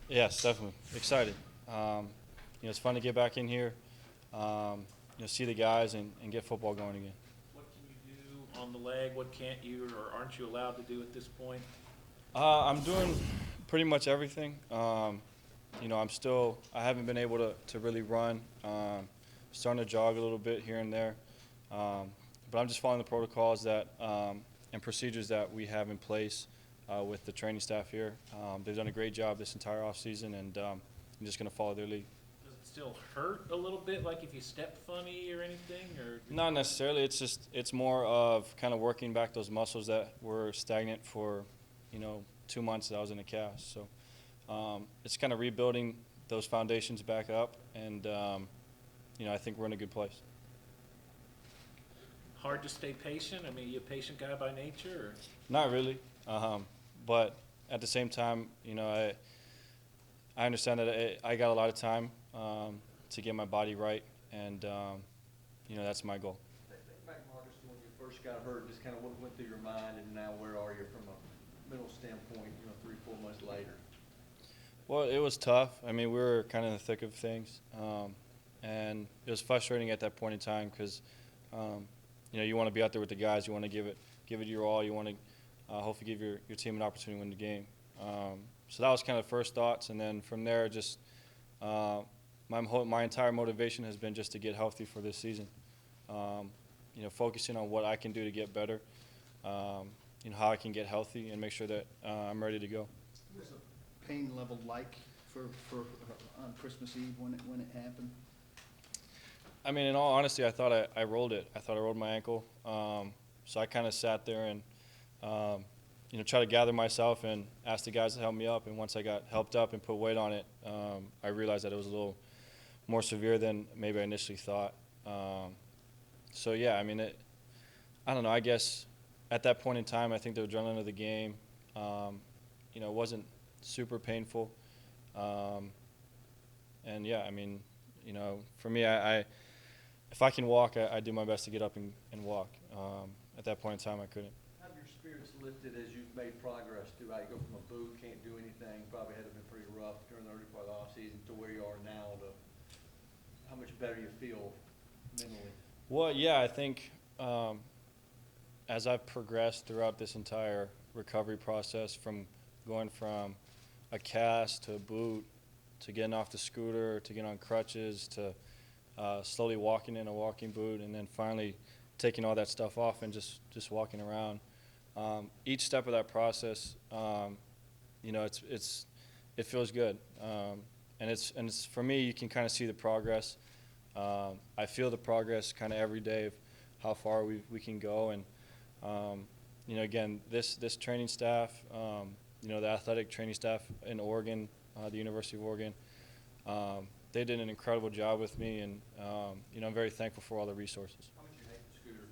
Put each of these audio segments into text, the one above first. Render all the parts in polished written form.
Yes, definitely excited. It's fun to get back in here. See the guys and get football going again. What can you do on the leg? What can't you or aren't you allowed to do at this point? I'm doing pretty much everything. I haven't been able to really run. Starting to jog a little bit here and there. But I'm just following the protocols and procedures that we have in place with the training staff here. They've done a great job this entire offseason, and I'm just going to follow their lead. Does it still hurt a little bit, like if you step funny or anything? Or Not necessarily. It's more of kind of working back those muscles that were stagnant for, 2 months that I was in a cast. So it's kind of rebuilding those foundations back up, and I think we're in a good place. hard to stay patient? I mean, you a patient guy by nature? Or? Not really, but at the same time, I understand that I got a lot of time to get my body right, and that's my goal. Think back, Marcus, to when you first got hurt, just kind of what went through your mind, and now where are you from a mental standpoint, 3, 4 months later? Well, it was tough. I mean, we were kind of in the thick of things, and it was frustrating at that point in time because, you want to be out there with the guys. You want to give it your all. You want to hopefully give your team an opportunity to win the game. So that was kind of first thoughts, and then from there, just my entire motivation has been just to get healthy for this season. Focusing on what I can do to get better, how I can get healthy and make sure that I'm ready to go. What was the pain level like for on Christmas Eve when it happened? I mean, in all honesty, I thought I rolled it. I thought I rolled my ankle. So I kind of sat there and, tried to gather myself and ask the guys to help me up. And once I got helped up and put weight on it, I realized that it was a little more severe than maybe I initially thought. So, yeah, I mean, I don't know. I guess at that point in time, I think the adrenaline of the game, wasn't super painful. And, yeah, I mean, for me, if I can walk, I do my best to get up and walk. At that point in time, I couldn't. How have your spirits lifted as you've made progress throughout? You go from a boot, can't do anything, probably had to been pretty rough during the early part of the offseason to where you are now, to how much better you feel mentally? Well, yeah, I think as I've progressed throughout this entire recovery process, from going from a cast to a boot to getting off the scooter to getting on crutches to slowly walking in a walking boot, and then finally taking all that stuff off and just walking around. Each step of that process, it feels good, and it's for me. You can kind of see the progress. I feel the progress kind of every day of how far we can go, and again, this training staff, the athletic training staff in Oregon, the University of Oregon. They did an incredible job with me, and I'm very thankful for all the resources. How much you hate the scooter?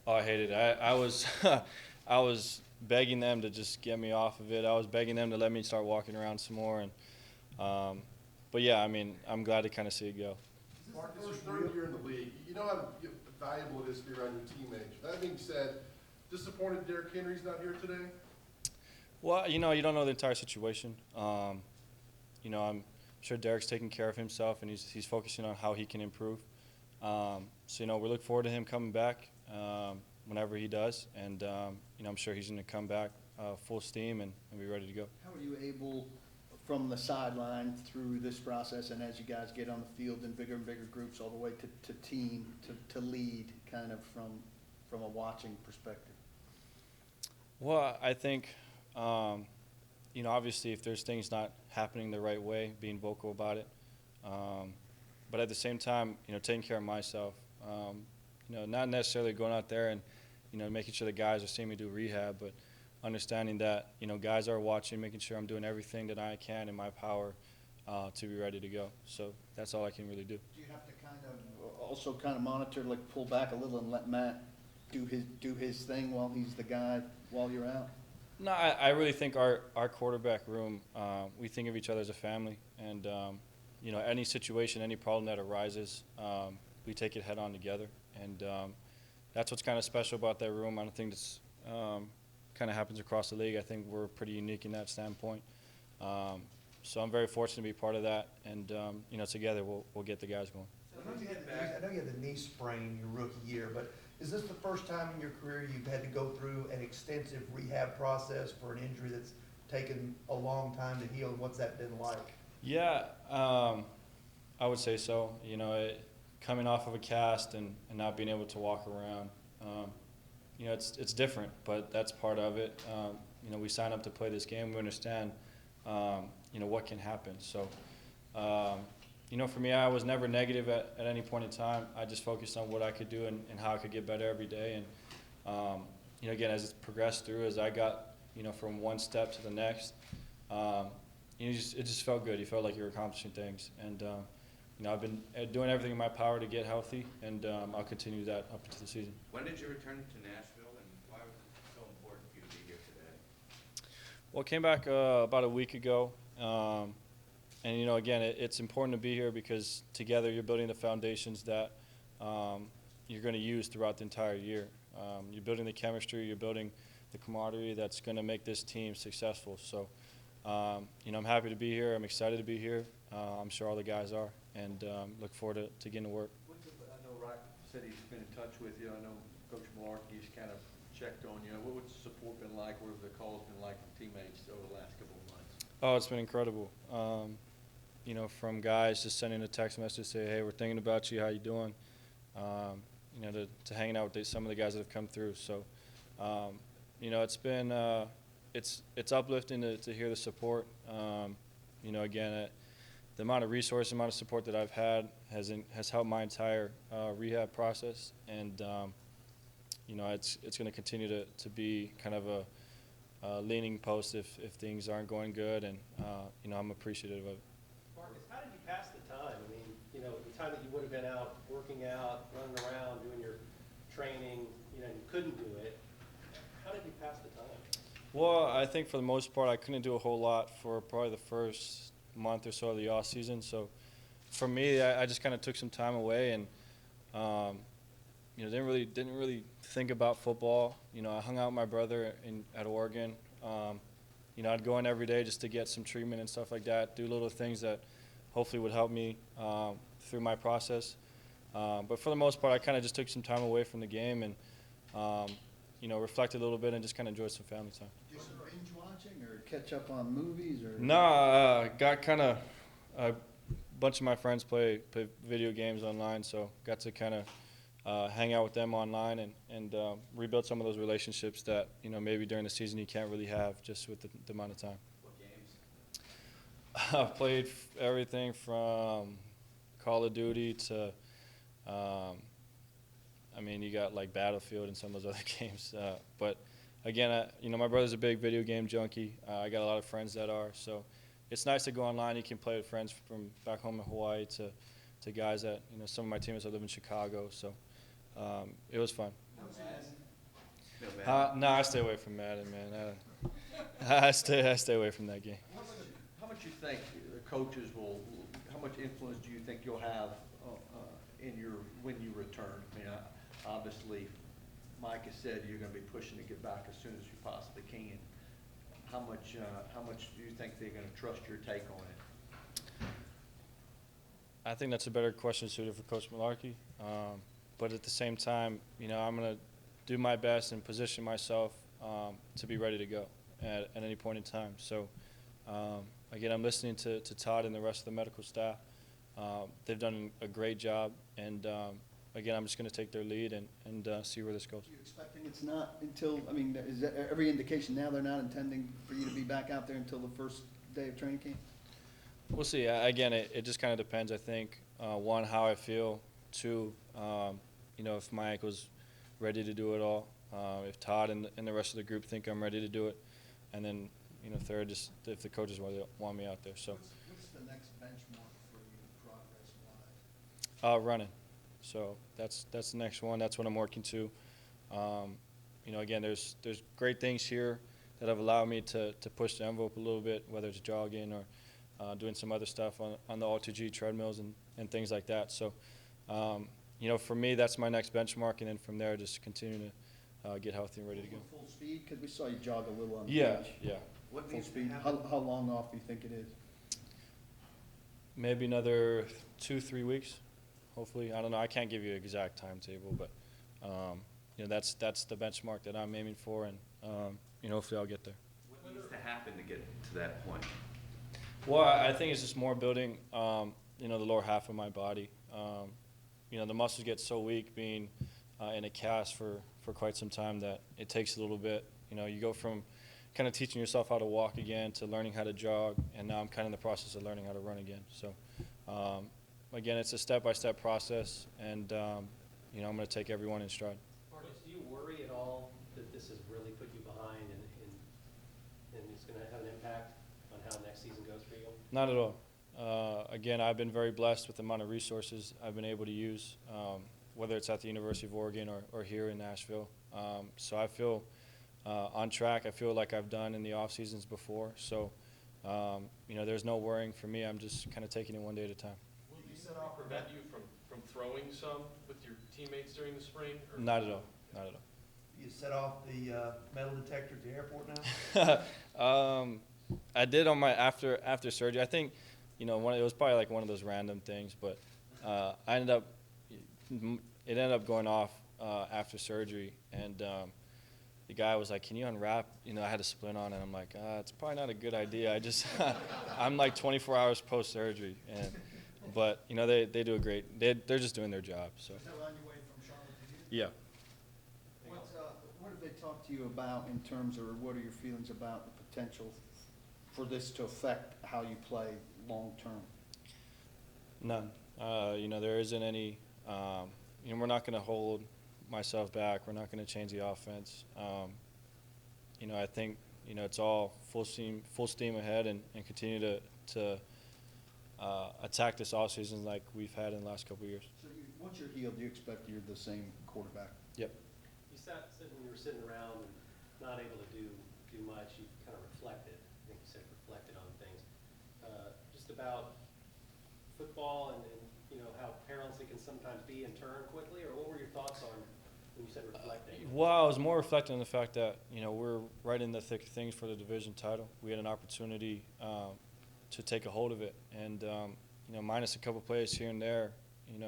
Oh, I hated it. I was I was begging them to just get me off of it. I was begging them to let me start walking around some more, and but yeah, I mean, I'm glad to kind of see it go. Marcus, your third year in the league. You know how valuable it is to be around your teammates. That being said, disappointed Derrick Henry's not here today? Well, you don't know the entire situation. I'm sure Derrick's taking care of himself, and he's focusing on how he can improve. So, we look forward to him coming back whenever he does, and I'm sure he's going to come back full steam and be ready to go. How are you able, from the sideline through this process, and as you guys get on the field in bigger and bigger groups, all the way to team, to lead, kind of from a watching perspective? Well, I think, obviously if there's things not happening the right way, being vocal about it. But at the same time, taking care of myself. Not necessarily going out there and, making sure the guys are seeing me do rehab, but understanding that, guys are watching, making sure I'm doing everything that I can in my power to be ready to go. So that's all I can really do. Do you have to also monitor, like pull back a little and let Matt do his thing while he's the guy while you're out? No, I really think our quarterback room, we think of each other as a family, and any situation, any problem that arises, we take it head on together, and that's what's kind of special about that room. I don't think this kind of happens across the league. I think we're pretty unique in that standpoint. so I'm very fortunate to be part of that, and together we'll get the guys going. I know you had the knee sprain your rookie year, but is this the first time in your career you've had to go through an extensive rehab process for an injury that's taken a long time to heal, and what's that been like? Yeah, I would say so. Coming off of a cast and not being able to walk around, it's different, but that's part of it. We sign up to play this game. We understand, what can happen. So, for me, I was never negative at any point in time. I just focused on what I could do and how I could get better every day. And, again, as it progressed through, as I got, from one step to the next, it just felt good. You felt like you were accomplishing things. And, I've been doing everything in my power to get healthy, and I'll continue that up into the season. When did you return to Nashville, and why was it so important for you to be here today? Well, I came back about a week ago. And, again, it's important to be here because together you're building the foundations that you're going to use throughout the entire year. You're building the chemistry, you're building the camaraderie that's going to make this team successful. So, I'm happy to be here. I'm excited to be here. I'm sure all the guys are, and look forward to getting to work. I know Rock said he's been in touch with you. I know Coach Malarkey's kind of checked on you. What's the support been like? What have the calls been like from teammates over the last couple of months? Oh, it's been incredible. From guys just sending a text message to say, hey, we're thinking about you, how you doing? To hanging out with some of the guys that have come through. So, it's been it's uplifting to hear the support. Again, the amount of resource, amount of support that I've had has helped my entire rehab process, and it's going to continue to be kind of a leaning post if things aren't going good, and I'm appreciative of it. Marcus, how did you pass the time? I mean, the time that you would have been out working out, running around, doing your training, you couldn't do it. How did you pass the time? Well, I think for the most part, I couldn't do a whole lot for probably the first month or so of the off season. So, for me, I just kind of took some time away and, didn't really think about football. I hung out with my brother at Oregon. I'd go in every day just to get some treatment and stuff like that, do little things that hopefully would help me through my process. But for the most part, I kind of just took some time away from the game and, reflected a little bit and just kind of enjoyed some family time. Do some binge watching or catch up on movies or? No, got kind of a bunch of my friends play video games online, so got to kind of hang out with them online and rebuild some of those relationships that maybe during the season you can't really have just with the amount of time. What games? I've played everything from Call of Duty to you got like Battlefield and some of those other games. But again, my brother's a big video game junkie. I got a lot of friends that are, so it's nice to go online. You can play with friends from back home in Hawaii to guys that some of my teammates that live in Chicago. So it was fun. No Madden? No, I stay away from Madden, man. I stay away from that game. How much you think the coaches how much influence do you think you'll have when you return? I mean, obviously, Mike has said you're going to be pushing to get back as soon as you possibly can. How much do you think they're going to trust your take on it? I think that's a better question suited for Coach Malarkey. But at the same time, I'm going to do my best and position myself to be ready to go at any point in time. So, again, I'm listening to Todd and the rest of the medical staff. They've done a great job, and again, I'm just going to take their lead and see where this goes. Are you expecting it's not until, is that every indication now they're not intending for you to be back out there until the first day of training camp? We'll see. Again, it just kind of depends, I think. One, how I feel. Two, if my ankle's ready to do it all. If Todd and the rest of the group think I'm ready to do it. And then, third, just if the coaches want me out there. So. What's the next benchmark for you progress-wise? Running. So that's the next one. That's what I'm working to. Again, there's great things here that have allowed me to push the envelope a little bit, whether it's jogging or doing some other stuff on the All-2G treadmills and things like that. So, for me, that's my next benchmark, and then from there, just continue to get healthy and ready to go. Full speed? Because we saw you jog a little on the Yeah, beach. yeah. What Full needs to speed. happen? How long off do you think it is? Maybe another 2-3 weeks, hopefully. I don't know. I can't give you an exact timetable, but that's the benchmark that I'm aiming for, and hopefully I'll get there. What needs to happen to get to that point? Well, I think it's just more building, the lower half of my body. The muscles get so weak being in a cast for quite some time that it takes a little bit. You go from kind of teaching yourself how to walk again to learning how to jog, and now I'm kind of in the process of learning how to run again. So, again, it's a step-by-step process, and, I'm going to take everyone in stride. Marcus, do you worry at all that this has really put you behind and it's going to have an impact on how next season goes for you? Not at all. Again, I've been very blessed with the amount of resources I've been able to use, whether it's at the University of Oregon or here in Nashville. So I feel on track. I feel like I've done in the off seasons before. So, there's no worrying for me. I'm just kind of taking it one day at a time. Will you set off prevent you from throwing some with your teammates during the spring? Or? Not at all. Not at all. You set off the metal detector at the airport now? I did on my after surgery. I think, it was probably like one of those random things, but it ended up going off after surgery, and the guy was like, "Can you unwrap?" I had a splint on, and I'm like, "It's probably not a good idea." I'm like 24 hours post surgery, but they do a great. They're just doing their job. So. Is that on your way from Charlotte to Yeah. What have they talked to you about in terms, or what are your feelings about the potential for this to affect how you play long-term? None. There isn't any. We're not going to hold myself back. We're not going to change the offense. I think it's all full steam ahead, and continue to attack this offseason like we've had in the last couple of years. So once you're healed, do you expect you're the same quarterback? Yep. You said when you were sitting around and not able to do much, you kind of reflected. I think you said reflected on things. Just about football and how perilous it can sometimes be and turn quickly, or what were your thoughts on when you said reflecting? Well, I was more reflecting on the fact that, we're right in the thick of things for the division title. We had an opportunity to take a hold of it. And, minus a couple plays here and there,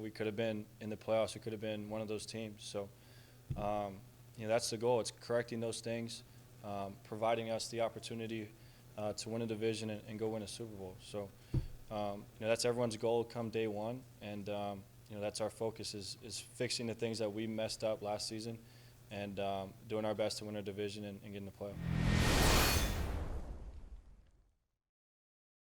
we could have been in the playoffs. We could have been one of those teams. So, that's the goal. It's correcting those things, providing us the opportunity to win a division and go win a Super Bowl. So, that's everyone's goal come day one. And, that's our focus is fixing the things that we messed up last season and doing our best to win our division and get in the playoff.